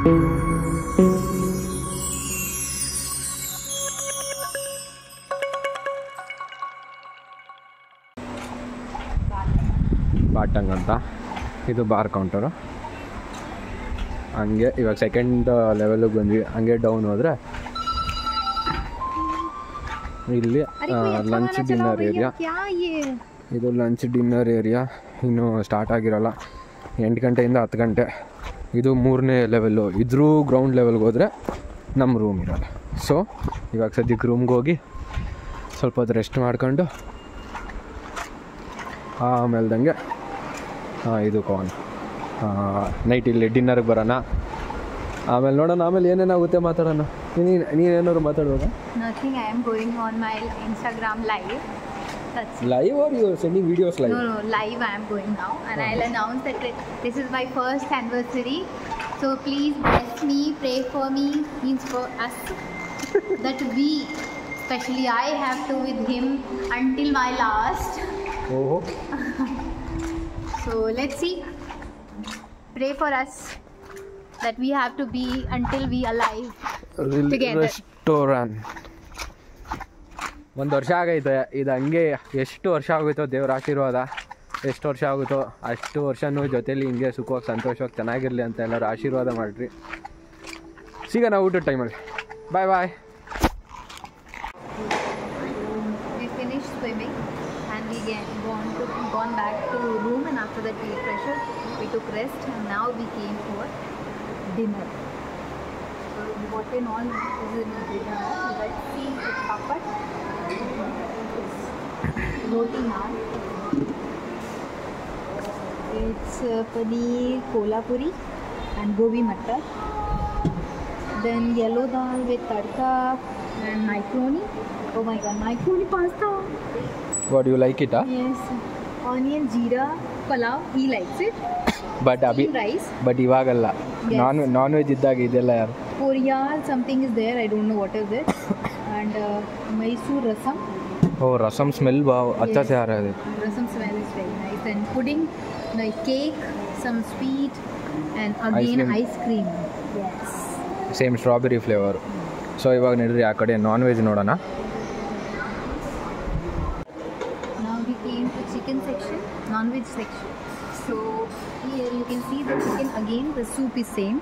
ಬಾಟಂಗ್ ಅಂತ ಇದು bar counter. ಹಂಗೆ ಇವಾಗ ಸೆಕೆಂಡ್ ಲೆವೆಲಿಗೆ ಬಂದ್ವಿ. ಹಂಗೆ ಡೌನ್ ಹೋದರೆ ಇಲ್ಲಿ ಲಂಚ್ ಡಿನ್ನರ್ ಏರಿಯಾ. ಇದು ಲಂಚ್ ಡಿನ್ನರ್ ಏರಿಯಾ ಇನ್ನೂ ಸ್ಟಾರ್ಟ್ ಆಗಿರೋಲ್ಲ. 8 ಗಂಟೆಯಿಂದ 10 ಗಂಟೆ. ಇದು 3ನೇ ಲೆವೆಲ್ಲು. ಇದ್ರೂ ಗ್ರೌಂಡ್ ಲೆವೆಲ್ಗೆ ಹೋದರೆ ನಮ್ಮ ರೂಮ್ ಇರೋಲ್ಲ. ಸೊ ಇವಾಗ ಸದ್ಯಕ್ಕೆ ರೂಮ್ಗೆ ಹೋಗಿ ಸ್ವಲ್ಪ ಹೊತ್ತು ರೆಸ್ಟ್ ಮಾಡ್ಕೊಂಡು ಆಮೇಲ್ದಂಗೆ ಇದು ನೈಟ್ ಇಲ್ಲಿ ಡಿನ್ನರ್ಗೆ ಬರೋಣ. ಆಮೇಲೆ ನೋಡೋಣ, ಆಮೇಲೆ ಏನೇನಾಗುತ್ತೆ ಮಾತಾಡೋಣ. ನೀನೇನಾದ್ರು ಮಾತಾಡುವಾಗ Nothing. I am going on my Instagram live. That's live or you are sending videos live? No, live I am going now, and I'll announce that this is my first anniversary. So please bless me, pray for me, means for us, that we, especially I, have to with him until my last. Oh. So let's see. Pray for us that we have to be until we alive together. Restaurant. 1 ವರ್ಷ ಆಗೈತೆ ಇದು ಹಂಗೆ. ಎಷ್ಟು ವರ್ಷ ಆಗೋಯ್ತೋ ದೇವ್ರ ಆಶೀರ್ವಾದ. ಎಷ್ಟು ವರ್ಷ ಆಗುತ್ತೋ ಅಷ್ಟು ವರ್ಷನೂ ಜೊತೇಲಿ ಹಿಂಗೆ ಸುಖವಾಗಿ ಸಂತೋಷವಾಗಿ ಚೆನ್ನಾಗಿರಲಿ ಅಂತ ಎಲ್ಲರೂ ಆಶೀರ್ವಾದ ಮಾಡಿರಿ. ಸಿಗೋಣ ಊಟದ ಟೈಮಲ್ಲಿ. ಬಾಯ್ ಬಾಯ್. We finished swimming and we gone back to room, and after that we freshened, we took rest, and now we came for dinner. So what in all is in dinner? Let's see the papad, roti naan. It's paneer kolhapuri and gobi mattar. Then yellow dal with tadka and macaroni. Oh my god, macaroni pasta. What do you like it? Yes. Onion jeera palav. He likes it. But rice. But ಇವಾಗಲ್ಲ. Yes. Non veg ಇದ್ದಾಗ ಇದೆಲ್ಲ ಯಾರು? Poriyal something is there. I don't know what is it. And Mysore rasam. Oh, rasam smell अच्छा से आ रहा है. Rasam smell is very nice. And pudding, like cake, some sweet, and again ice cream. Yes. Same strawberry flavour. So ಇವಾಗ ನಡೀರಿ ಆ ಕಡೆ non veg ನೋಡೋಣ. Now we came to chicken section, non-veg section. So here you can see the chicken again. The soup is same.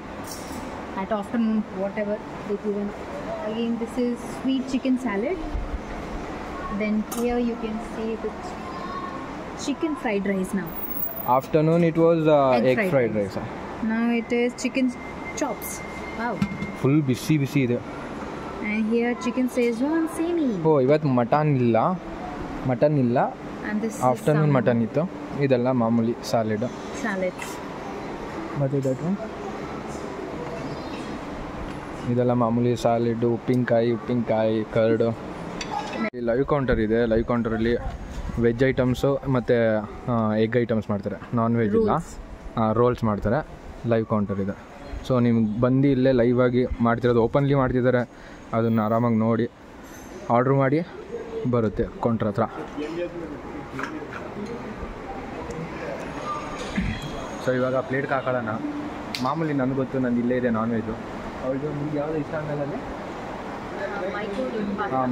At afternoon, whatever they given. Again, this is sweet chicken salad. Then here you can see the chicken fried rice now. Afternoon it was egg fried rice. Now it is chicken chops. Wow. Full ಬಿಸಿ ಬಿಸಿ ಇದೆ. And here chicken Szechuan semi. ಓ ಇವತ್ತು mutton ಇಲ್ಲ. And this afternoon mutton ಇತ್ತು. ಇದೆಲ್ಲ ಮಾಮೂಲಿ salads. ಮತ್ತು ಇದೆಲ್ಲ ಮಾಮೂಲಿ ಸಾಲಿಡ್, ಉಪ್ಪಿನಕಾಯಿ, ಕರ್ಡು. ಲೈವ್ ಕೌಂಟರ್ ಇದೆ. ಲೈವ್ ಕೌಂಟರಲ್ಲಿ ವೆಜ್ ಐಟಮ್ಸು ಮತ್ತು ಎಗ್ ಐಟಮ್ಸ್ ಮಾಡ್ತಾರೆ. ನಾನ್ ವೆಜ್ ಇಲ್ಲ. ರೋಲ್ಸ್ ಮಾಡ್ತಾರೆ. ಲೈವ್ ಕೌಂಟರ್ ಇದೆ. ಸೊ ನಿಮ್ಗೆ ಬಂದು ಇಲ್ಲೇ ಲೈವ್ ಆಗಿ ಮಾಡ್ತಿರೋದು, ಓಪನ್ಲಿ ಮಾಡ್ತಿದ್ದಾರೆ. ಅದನ್ನು ಆರಾಮಾಗಿ ನೋಡಿ ಆರ್ಡ್ರ್ ಮಾಡಿ ಬರುತ್ತೆ ಕೌಂಟ್ರ್ ಹತ್ರ. ಸೊ ಇವಾಗ ಪ್ಲೇಟ್ಗೆ ಹಾಕೊಳ್ಳೋಣ. ಮಾಮೂಲಿ ನನಗೆ ಗೊತ್ತು, ನಂದು ಇಲ್ಲೇ ಇದೆ ನಾನ್ ವೆಜ್ಜು. ಅವಳಿಗೆ ನಿಮ್ಗೆ ಯಾವುದು ಇಷ್ಟ ಆಮೇಲೆ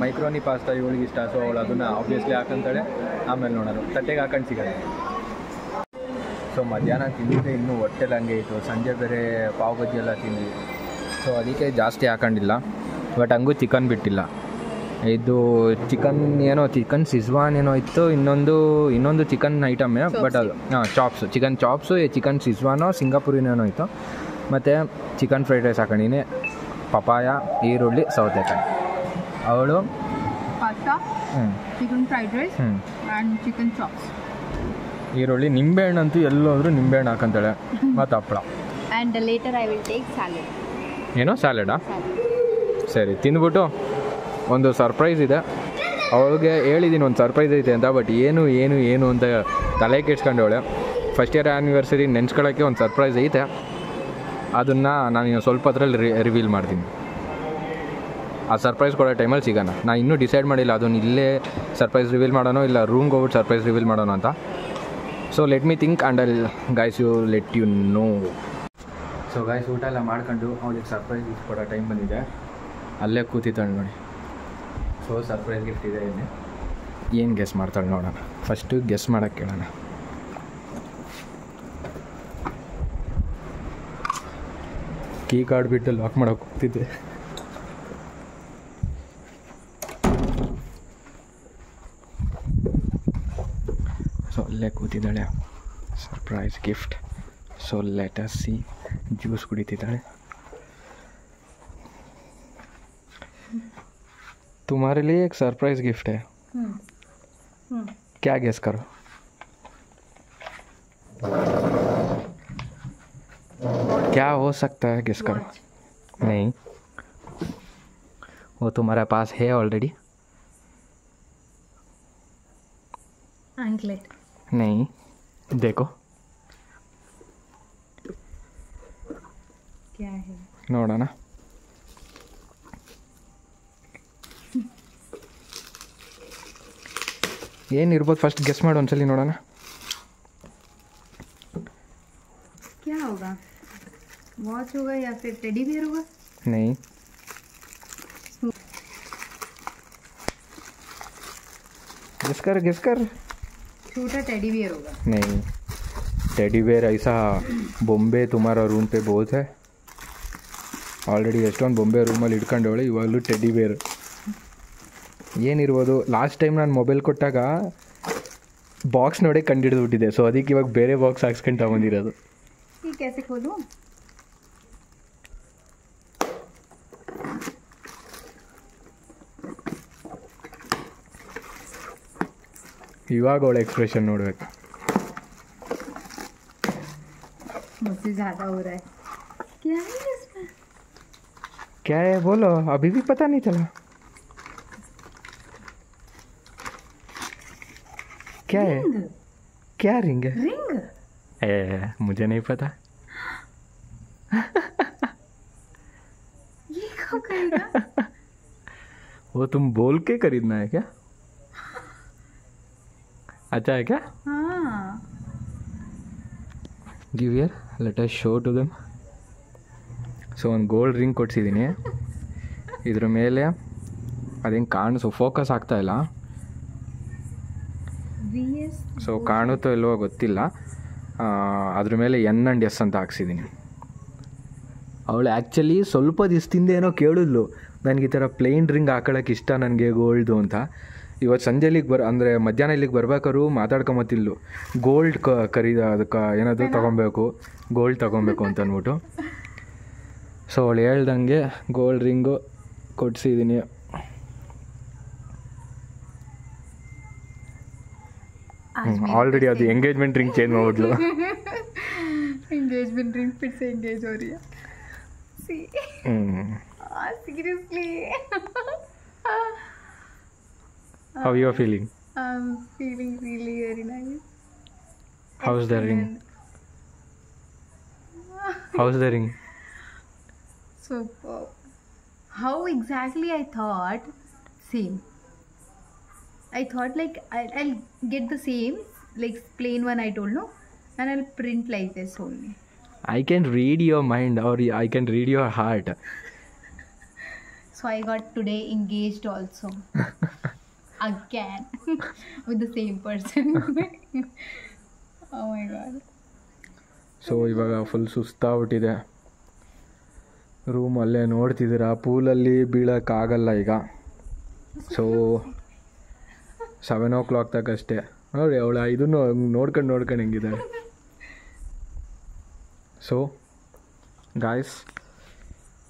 ಮೈಕ್ರೋನಿ ಪಾಸ್ತಾ ಇವಳಿಗೆ ಇಷ್ಟ. ಸೊ ಅವಳು ಅದನ್ನು ಆಬ್ವಿಯಸ್ಲಿ ಹಾಕೊಂತಾಳೆ. ಆಮೇಲೆ ನೋಡೋದು ತಟ್ಟೆಗೆ ಹಾಕೊಂಡು ಸಿಗೋದು. ಸೊ ಮಧ್ಯಾಹ್ನ ತಿಂದಿದ್ದೆ ಇನ್ನೂ ಹೊಟ್ಟೆಲ್ಲ ಹಂಗೆ ಇತ್ತು. ಸಂಜೆ ಬೇರೆ ಪಾವ್ ಬಜ್ಜಿ ಎಲ್ಲ ತಿಂದ್ವಿ. ಸೊ ಅದಕ್ಕೆ ಜಾಸ್ತಿ ಹಾಕೊಂಡಿಲ್ಲ. ಬಟ್ ಹಂಗೂ ಚಿಕನ್ ಬಿಟ್ಟಿಲ್ಲ. ಇದು ಚಿಕನ್ ಸಿಜ್ವಾನ್ ಏನೋ ಇತ್ತು. ಇನ್ನೊಂದು ಚಿಕನ್ ಐಟಮೇ. ಬಟ್ ಅದು ಚಾಪ್ಸು, ಚಿಕನ್ ಚಾಪ್ಸು, ಚಿಕನ್ ಸಿಜ್ವಾನೋ ಸಿಂಗಾಪುರಿನೇನೋ ಇತ್ತು. ಮತ್ತು ಚಿಕನ್ ಫ್ರೈಡ್ ರೈಸ್ ಹಾಕೊಂಡಿನಿ. ಪಪಾಯ, ಈರುಳ್ಳಿ, ಸೌತೆಕಾಯಿ. ಅವಳು pasta, chicken fried rice and chicken chops. ಈರುಳ್ಳಿ, ನಿಂಬೆಹಣ್ಣಂತೂ ಎಲ್ಲೋದ್ರೂ ನಿಂಬೆಹಣ್ಣು ಹಾಕೊಂತಾಳೆ. ಮತ್ತು ಹಪ್ಪಳ. And later I will take salad. ಏನೋ ಸ್ಯಾಲೆಡಾ? ಸರಿ, ತಿಂದ್ಬಿಟ್ಟು ಒಂದು ಸರ್ಪ್ರೈಸ್ ಇದೆ. ಅವಳಿಗೆ ಹೇಳಿದ್ದೀನಿ ಒಂದು ಸರ್ಪ್ರೈಸ್ ಐತೆ ಅಂತ. ಬಟ್ ಏನು ಅಂತ ತಲೆ ಕೆಡ್ಸ್ಕೊಂಡವಳೆ. ಫಸ್ಟ್ ಇಯರ್ ಆ್ಯನಿವರ್ಸರಿ ನೆನ್ಸ್ಕೊಳ್ಳೋಕ್ಕೆ ಒಂದು ಸರ್ಪ್ರೈಸ್ ಐತೆ. ಅದನ್ನು ನಾನು ಸ್ವಲ್ಪ ಹೊತ್ತರಲ್ಲಿ ರಿವೀಲ್ ಮಾಡ್ತೀನಿ. ಆ ಸರ್ಪ್ರೈಸ್ ಕೊಡೋ ಟೈಮಲ್ಲಿ ಸಿಗೋಣ. ನಾನು ಇನ್ನೂ ಡಿಸೈಡ್ ಮಾಡಿಲ್ಲ ಅದನ್ನು ಇಲ್ಲೇ ಸರ್ಪ್ರೈಸ್ ರಿವೀಲ್ ಮಾಡೋಣ ಇಲ್ಲ ರೂಮ್ಗೆ ಹೋಗ್ಬಿಟ್ಟು ಸರ್ಪ್ರೈಸ್ ರಿವೀಲ್ ಮಾಡೋಣ ಅಂತ. So let me think and I'll guys you let you know. So guys ಊಟ ಎಲ್ಲ ಮಾಡ್ಕೊಂಡು ಅವ್ರಿಗೆ ಸರ್ಪ್ರೈಸ್ ಗಿಫ್ಟ್ ಕೊಡೋ ಟೈಮ್ ಬಂದಿದೆ. ಅಲ್ಲೇ ಕೂತಿದ್ದಾಳೆ ನೋಡಿ. ಸೊ ಸರ್ಪ್ರೈಸ್ ಗಿಫ್ಟ್ ಇದೆ ಇಲ್ಲಿ. ಏನು ಗೆಸ್ ಮಾಡ್ತಾಳೆ ನೋಡೋಣ. ಫಸ್ಟು ಗೆಸ್ ಮಾಡೋಕ್ಕೆ ಕೇಳೋಣ. ಕೀ ಕಾರ್ಡ್ ಬಿಟ್ಟು ಲಾಕ್ ಮಾಡೋಕೆ ಹೋಗ್ತಿದ್ದೆ. ಸೊ ಅಲ್ಲೇ ಕೂತಿದ್ದಾಳೆ. Surprise gift. So let us see. Juice ಕುಡಿತಿದ್ದಾಳೆ. तुम्हारे लिए एक सरप्राइज गिफ्ट है. क्या गेस करो. क्या हो सकता है गेस करो. नहीं, वो तुम्हारे पास है ऑलरेडी. एंकलेट. नहीं, देखो क्या है. ನೋಡೋಣ. ಏನಿರ್ಬೋದು ಫಸ್ಟ್ ಗೆಸ್ ಮಾಡು ಒಂದ್ಸಲಿ ನೋಡೋಣ. क्या होगा. वॉच होगा या फिर टेडी बियर होगा. नहीं, गेस कर. छोटा टेडी बियर होगा. नहीं, टेडी बेयर ऐसा बॉम्बे तुम्हारा रूम पे बहुत है. ಆಲ್ರೆಡಿ ಎಷ್ಟೊಂದು ಬೊಂಬೆ ರೂಮಲ್ಲಿ ಇಟ್ಕೊಂಡವಳೆ, ಇವಾಗಲೂ ಟೆಡಿ ಬೇರ್. ಏನಿರ್ಬೋದು. ಲಾಸ್ಟ್ ಟೈಮ್ ನಾನು ಮೊಬೈಲ್ ಕೊಟ್ಟಾಗ ಬಾಕ್ಸ್ ನೋಡೇ ಕಂಡಿಡ್ದುಬಿಟ್ಟಿದೆ. ಸೊ ಅದಕ್ಕೆ ಇವಾಗ ಬೇರೆ ಬಾಕ್ಸ್ ಹಾಕ್ಸ್ಕೊಂಡು ತಗೊಂಡಿರೋದು. ये कैसे खोलूं. ಇವಾಗ ಅವಳ ಎಕ್ಸ್ಪ್ರೆಷನ್ ನೋಡ್ಬೇಕು. मुझसे ज़्यादा हो रहा है. क्या है इसमें. क्या है बोलो. अभी भी पता नहीं चला. क्या है. क्या रिंग है. रिंग. मुझे नहीं पता. ये कब करेगा. वो तुम बोल के खरीदना है क्या. अच्छा है क्या. हाँ. Give here, let us show to them. So ಒಂದು ಗೋಲ್ಡ್ ರಿಂಗ್ ಕೊಡ್ಸಿದ್ದೀನಿ. ಇದ್ರ ಮೇಲೆ ಅದೇನು ಕಾಣಿಸು ಫೋಕಸ್ ಆಗ್ತಾಯಿಲ್ಲ. ಸೊ ಕಾಣುತ್ತೋ ಇಲ್ವೋ ಗೊತ್ತಿಲ್ಲ. ಅದ್ರ ಮೇಲೆ ಎನ್ ಆ್ಯಂಡ್ ಎಸ್ ಅಂತ ಹಾಕ್ಸಿದ್ದೀನಿ. ಅವಳು ಆ್ಯಕ್ಚುಲಿ ಸ್ವಲ್ಪ ದಿವಸದಿಂದ ಏನೋ ಕೇಳಿದ್ಲು, ನನಗೆ ಈ ಥರ ಪ್ಲೇನ್ ರಿಂಗ್ ಹಾಕೊಳ್ಳೋಕೆ ಇಷ್ಟ ನನಗೆ ಗೋಲ್ಡು ಅಂತ. ಇವತ್ತು ಸಂಜೆ ಇಲ್ಲಿಗೆ ಅಂದರೆ ಮಧ್ಯಾಹ್ನ ಇಲ್ಲಿಗೆ ಬರ್ಬೇಕಾದ್ರು ಮಾತಾಡ್ಕೊಂಬತ್ತಿಲ್ಲು, ಗೋಲ್ಡ್ ಅದಕ್ಕೆ ಏನಾದರೂ ತೊಗೊಬೇಕು, ಗೋಲ್ಡ್ ತೊಗೊಬೇಕು ಅಂತ ಅಂದ್ಬಿಟ್ಟು. ಸೊ ಅವಳು ಹೇಳ್ದಂಗೆ ಗೋಲ್ಡ್ ರಿಂಗು ಕೊಡಿಸಿದ್ದೀನಿ. ऑलरेडी ಅದು ಎಂಗೇಜ್ಮೆಂಟ್ ರಿಂಗ್ ಚೇಂज ಮಾಡ್ಬಿಟ್ಲು. एंगेजमेंट रिंग फिर से एंगेज हो रही है. सी. Seriously. How you are feeling? I'm feeling really very nice. How's the ring? How's the ring? Superb. How exactly I thought same. I thought like I'll get the same like plain one I told no, and I'll print like this only. I can read your mind or I can read your heart. So I got today engaged also. Again with the same person. Oh my god. So ಇವಾಗ full ಸುಸ್ತಾಗ್ಬಿಟ್ಟಿದೆ. Room ಅಲ್ಲೇ ನೋಡ್ತಿದ್ದೀರಾ, ಪೂಲಲ್ಲಿ ಬೀಳೋಕ್ಕಾಗಲ್ಲ ಈಗ. So 7 o'clock ತನಕ ಅಷ್ಟೇ ನೋಡಿ. ಅವಳು ಇದನ್ನು ನೋಡ್ಕೊಂಡು ಹೆಂಗಿದೆ. So guys,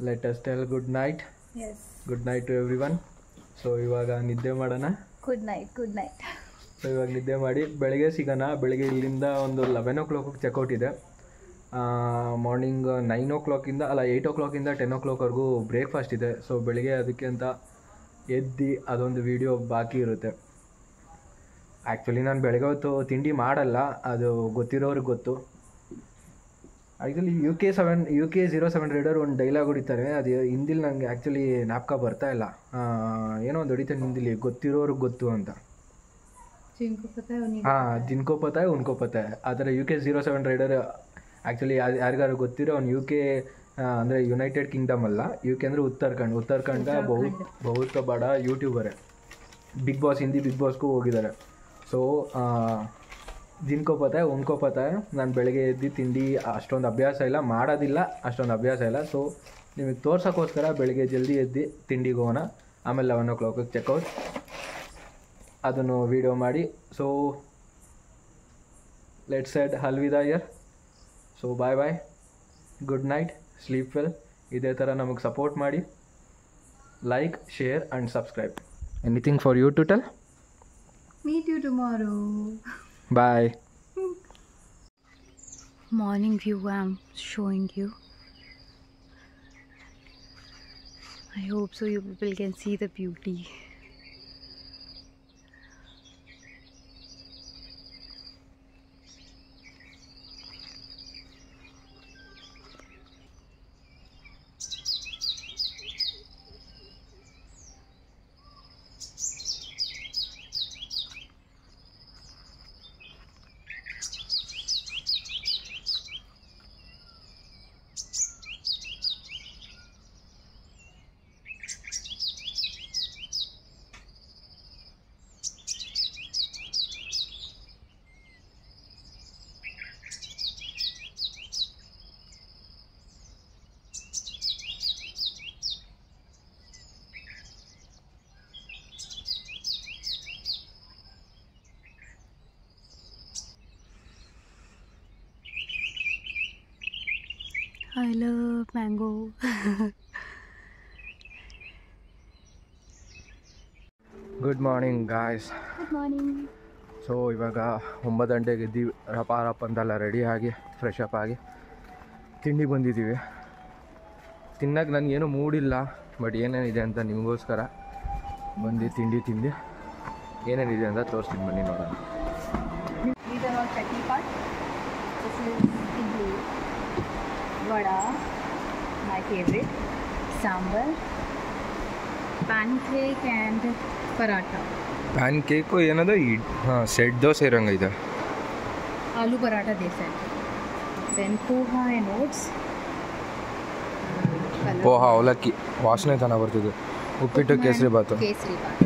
let us tell good night. Yes. Good night to everyone. So ಇವಾಗ ನಿದ್ದೆ ಮಾಡೋಣ. Good night. Good night. So ಇವಾಗ ನಿದ್ದೆ ಮಾಡಿ ಬೆಳಗ್ಗೆ ಸಿಗೋಣ. ಬೆಳಗ್ಗೆ ಇಲ್ಲಿಂದ ಒಂದು 11 o'clock ಚೆಕ್ಔಟ್ ಇದೆ. ಮಾರ್ನಿಂಗ್ 9 o'clock ಅಲ್ಲ 8 o'clock 10 o'clock ಬ್ರೇಕ್ಫಾಸ್ಟ್ ಇದೆ. ಸೊ ಬೆಳಗ್ಗೆ ಅದಕ್ಕೆ ಅಂತ ಎದ್ದು ಅದೊಂದು ವಿಡಿಯೋ ಬಾಕಿ ಇರುತ್ತೆ. ಆ್ಯಕ್ಚುಲಿ ನಾನು ಬೆಳಗ್ಗೆ ಹೊತ್ತು ತಿಂಡಿ ಮಾಡಲ್ಲ, ಅದು ಗೊತ್ತಿರೋರಿಗೆ ಗೊತ್ತು. ಆ್ಯಕ್ಚುಲಿ UK 07 ರೈಡರ್ ಒಂದು ಡೈಲಾಗ್ ಹೊಡಿತಾರೆ, ಅದು ಹಿಂದಿಲಿ ನನಗೆ ಆ್ಯಕ್ಚುಲಿ ಜ್ಞಾಪಕ ಬರ್ತಾ ಇಲ್ಲ. ಏನೋ ಒಂದು ಹೊಡಿತಾರೆ ಹಿಂದಿಲಿ, ಗೊತ್ತಿರೋರಿಗೆ ಗೊತ್ತು ಅಂತ. जिनको पता है उन्हीं हाँ, जिनको पता है उनको पता है. ಆ ಥರ UK 07 ರೈಡರ್ ಆ್ಯಕ್ಚುಲಿ ಯಾರಿಗಾರು ಗೊತ್ತಿರೋ ಅವ್ನು UK ಅಂದರೆ ಯುನೈಟೆಡ್ ಕಿಂಗ್ಡಮ್ ಅಲ್ಲ, UK ಅಂದರೆ ಉತ್ತರಾಖಂಡ ಬಹುತ ಬಡ ಯೂಟ್ಯೂಬರೇ. ಬಿಗ್ ಬಾಸ್ ಹಿಂದಿ ಬಿಗ್ ಬಾಸ್ಗೂ ಹೋಗಿದ್ದಾರೆ. ಸೊ ಜಿನ್ಕೋ ಪತಾಯ ಉನ್ಕೋ ಪತಾಯ, ನಾನು ಬೆಳಗ್ಗೆ ಎದ್ದು ತಿಂಡಿ ಅಷ್ಟೊಂದು ಅಭ್ಯಾಸ ಇಲ್ಲ, ಮಾಡೋದಿಲ್ಲ ಅಷ್ಟೊಂದು ಅಭ್ಯಾಸ ಇಲ್ಲ. ಸೊ ನಿಮಗೆ ತೋರ್ಸೋಕ್ಕೋಸ್ಕರ ಬೆಳಗ್ಗೆ ಜಲ್ದಿ ಎದ್ದು ತಿಂಡಿಗೆ ಹೋಗೋಣ, ಆಮೇಲೆ 11 o'clock ಚೆಕ್ಔಟ್, ಅದನ್ನು ವೀಡಿಯೋ ಮಾಡಿ. ಸೊ ಲೆಟ್ಸ್ ಸೆಡ್ ಅಲ್ವಿದಾ year. So bye, good night, sleep well. ಇದೇ ಥರ ನಮಗೆ ಸಪೋರ್ಟ್ ಮಾಡಿ. Like, share and subscribe. Anything for you to tell? Meet you tomorrow. Bye. Morning view I'm showing you. I hope so you people can see the beauty. I love mango. Good morning guys. Good morning. So ಇವಾಗ 9 ಗಂಟೆಗೆ ಎದ್ದೀವಿ, ರಪ ಅಂತೆಲ್ಲ ರೆಡಿಯಾಗಿ fresh up ಆಗಿ ತಿಂಡಿ ಬಂದಿದ್ದೀವಿ. ತಿನ್ನಕ್ಕೆ ನನಗೇನು ಮೂಡಿಲ್ಲ, but ಏನೇನಿದೆ ಅಂತ ನಿಮಗೋಸ್ಕರ ಬಂದು ತಿಂಡಿ ಏನೇನಿದೆ ಅಂತ ತೋರಿಸ್ತೀನಿ, ಬನ್ನಿ ನೋಡೋಣ. These are all chutney part. This is idli, vada, my favorite, sambar, pancake and paratha. Pancake ಏನದು? ಸೆಟ್ ದೋಸೆ ಇರೋಂಗೈತೆ. Aloo paratha they said. Then poha and oats. Poha, ಅವಲಕ್ಕಿ ವಾಸನೆ ಚೆನ್ನಾಗಿ ಬರ್ತಿದೆ. ಉಪ್ಪಿಟ್ಟು, kesari bath, Kesari bath.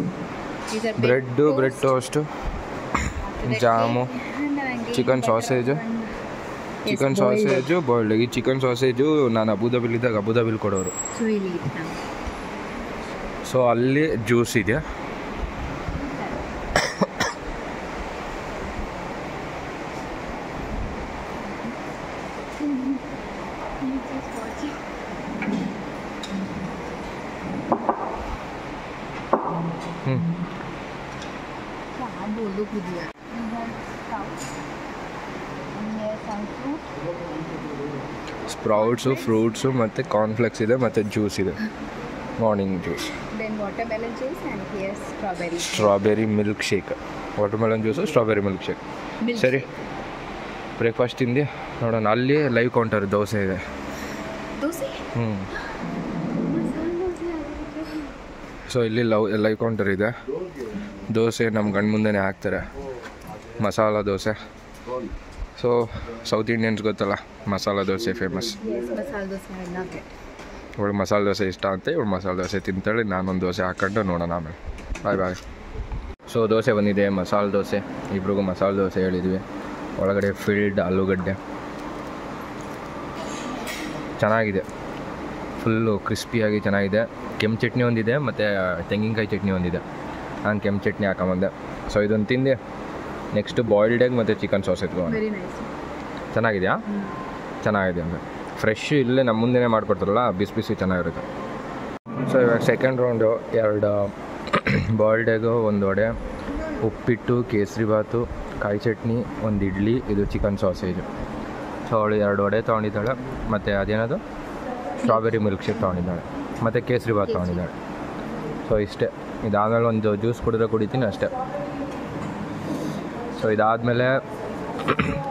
These are bread, bread toast, jam, chicken sausage, boiled. ಈ chicken sausage ನಾನು ಅಬುದಾಬಿಲಿದ್ದಾಗ ಅಬುದಾಬಿಲಿ ಕೊಡೋರು. So we'll eat them. So ಅಲ್ಲಿ ಜ್ಯೂಸ್ ಇದೆ. बोलो खुदिया ಸ್ಪ್ರೌಟ್ಸು, ಫ್ರೂಟ್ಸು ಮತ್ತು ಕಾರ್ನ್ಫ್ಲೆಕ್ಸ್ ಇದೆ, ಮತ್ತು ಜ್ಯೂಸ್ ಇದೆ, morning juice. then watermelon juice and here's strawberry milkshake. Watermelon juice, strawberry milkshake. ಸರಿ, ಬ್ರೇಕ್ಫಾಸ್ಟ್ ತಿಂದು ನೋಡೋಣ. ಅಲ್ಲಿ ಲೈವ್ ಕೌಂಟರ್ ದೋಸೆ ಇದೆ. ಸೊ ಇಲ್ಲಿ ಲೈವ್ ಕೌಂಟರ್ ಇದೆ. ದೋಸೆ ನಮ್ಮ ಕಣ್ಣು ಮುಂದೆನೇ ಹಾಕ್ತಾರೆ, masala dosa. So south Indians ಗೊತ್ತಲ್ಲ, ಮಸಾಲ ದೋಸೆ ಫೇಮಸ್. ಇವಳು ಮಸಾಲೆ ದೋಸೆ ಇಷ್ಟ ಅಂತ ಇವಳು ಮಸಾಲೆ ದೋಸೆ ತಿಂತಾಳೆ. ನಾನೊಂದು ದೋಸೆ ಹಾಕ್ಕೊಂಡು ನೋಡೋಣ ಆಮೇಲೆ. ಬಾಯ್. ಸೊ ದೋಸೆ ಬಂದಿದೆ, ಮಸಾಲೆ ದೋಸೆ. ಇಬ್ರಿಗೂ ಮಸಾಲೆ ದೋಸೆ ಹೇಳಿದ್ವಿ. ಒಳಗಡೆ ಫಿಲ್ಡ್ ಆಲೂಗಡ್ಡೆ ಚೆನ್ನಾಗಿದೆ, ಫುಲ್ಲು ಕ್ರಿಸ್ಪಿಯಾಗಿ ಚೆನ್ನಾಗಿದೆ. ಕೆಂಪು ಚಟ್ನಿ ಒಂದಿದೆ ಮತ್ತು ತೆಂಗಿನಕಾಯಿ ಚಟ್ನಿ ಒಂದಿದೆ. ನಾನು ಕೆಂಪು ಚಟ್ನಿ ಹಾಕೊಂಬಂದೆ. ಸೊ ಇದೊಂದು ತಿಂದೆ. ನೆಕ್ಸ್ಟು ಬಾಯ್ಲ್ಡ್ ಎಗ್ ಮತ್ತು ಚಿಕನ್ ಸಾಸ್ ಎತ್ಕೊಂಡು. ಚೆನ್ನಾಗಿದೆಯಾ? ಚೆನ್ನಾಗಿದೆ ಅಂದರೆ ಫ್ರೆಶ್ ಇಲ್ಲೇ ನಮ್ಮ ಮುಂದೆನೇ ಮಾಡಿಕೊಡ್ತಾರಲ್ಲ, ಬಿಸಿ ಚೆನ್ನಾಗಿರುತ್ತೆ. ಸೊ ಇವಾಗ second round 2 boiled egg, 1 vada, ಉಪ್ಪಿಟ್ಟು, ಕೇಸರಿ ಬಾತು, ಕಾಯಿ ಚಟ್ನಿ, 1 ಇಡ್ಲಿ, ಇದು ಚಿಕನ್ ಸಾಸೇಜು. ಸೊ ಅವಳು 2 ವಡೆ ತೊಗೊಂಡಿದ್ದಾಳೆ, ಮತ್ತು ಅದೇನದು ಸ್ಟ್ರಾಬೆರಿ ಮಿಲ್ಕ್ ಶೇಕ್ ತೊಗೊಂಡಿದ್ದಾಳೆ, ಮತ್ತು ಕೇಸರಿ ಬಾತ್ ತೊಗೊಂಡಿದ್ದಾಳೆ. ಸೊ ಇಷ್ಟೇ. ಇದಾದಮೇಲೆ ಒಂದು ಜ್ಯೂಸ್ ಕುಡಿದ್ರೆ ಕುಡಿತೀನಿ ಅಷ್ಟೇ. ಸೊ ಇದಾದಮೇಲೆ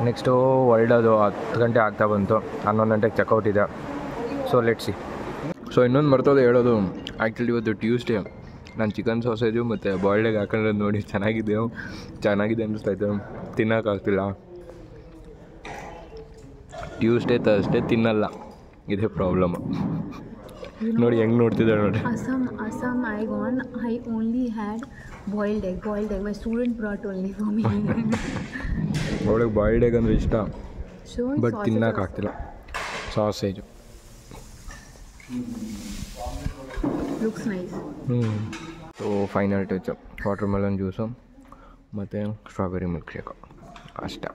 ನೆಕ್ಸ್ಟು ಹೊರಡೋದು. 10 ಗಂಟೆ ಆಗ್ತಾ ಬಂತು, 11 ಗಂಟೆಗೆ ಚೆಕ್ಔಟ್ ಇದೆ. So let's see. ಸೊ ಇನ್ನೊಂದು ಮರ್ತೋದು ಹೇಳೋದು, ಆ್ಯಕ್ಚುಲಿ ಇವತ್ತು ಟ್ಯೂಸ್ಡೇ. ನಾನು ಚಿಕನ್ ಸಾಸೇಜು ಮತ್ತು ಬಾಯ್ಲ್ಡ್ ಎಗ್ ಹಾಕೊಂಡ್ರೆ ನೋಡಿ ಚೆನ್ನಾಗಿದೆ ಅನ್ನಿಸ್ತೈತೆ, ತಿನ್ನೋಕ್ಕಾಗ್ತಿಲ್ಲ. ಟ್ಯೂಸ್ಡೇ ಥರ್ಸ್ಡೇ ತಿನ್ನಲ್ಲ, ಇದೇ ಪ್ರಾಬ್ಲಮ್. ನೋಡಿ ಹೆಂಗೆ ನೋಡ್ತಿದ್ದಾಳೆ ನೋಡಿ. Assam I gone, I only had boiled egg. My student brought only for me. ಅವಳಿಗೆ ಬಾಯ್ಲ್ಡ್ ಎಗ್ ಅಂದರೆ ಇಷ್ಟ, So ಬಟ್ ತಿನ್ನೋಕ್ಕಾಗ್ತಿಲ್ಲ. Sausage looks nice. So final touch watermelon juice ಮತ್ತು ಸ್ಟ್ರಾಬೆರಿ ಮಿಲ್ಕ್ ಶೇಕು ಅಷ್ಟೇ.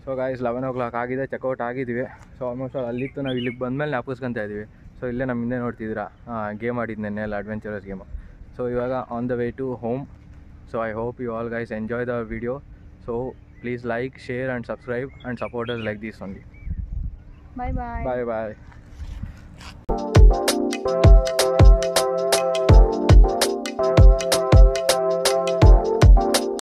So guys 11 o'clock ಆಗಿದೆ, checkout ಆಗಿದ್ದೀವಿ. So almost ಅಲ್ಲಿತ್ತು, ನಾವು ಇಲ್ಲಿಗೆ ಬಂದಮೇಲೆ ಜ್ಞಾಪಿಸ್ಕೊತಾ ಇದ್ದೀವಿ. ಸೊ ಇಲ್ಲೇ ನಮ್ಮ ಹಿಂದೆ ನೋಡ್ತಿದ್ದೀರಾ ಗೇಮ್ ಆಡಿದ್ದು ನೆನ್ನೆ ಎಲ್ಲ ಅಡ್ವೆಂಚರಸ್ ಗೇಮು. ಸೊ ಇವಾಗ on the way to home. So I hope you all guys enjoy the video. So please like, share and subscribe and support us like this only. Bye bye. Bye bye.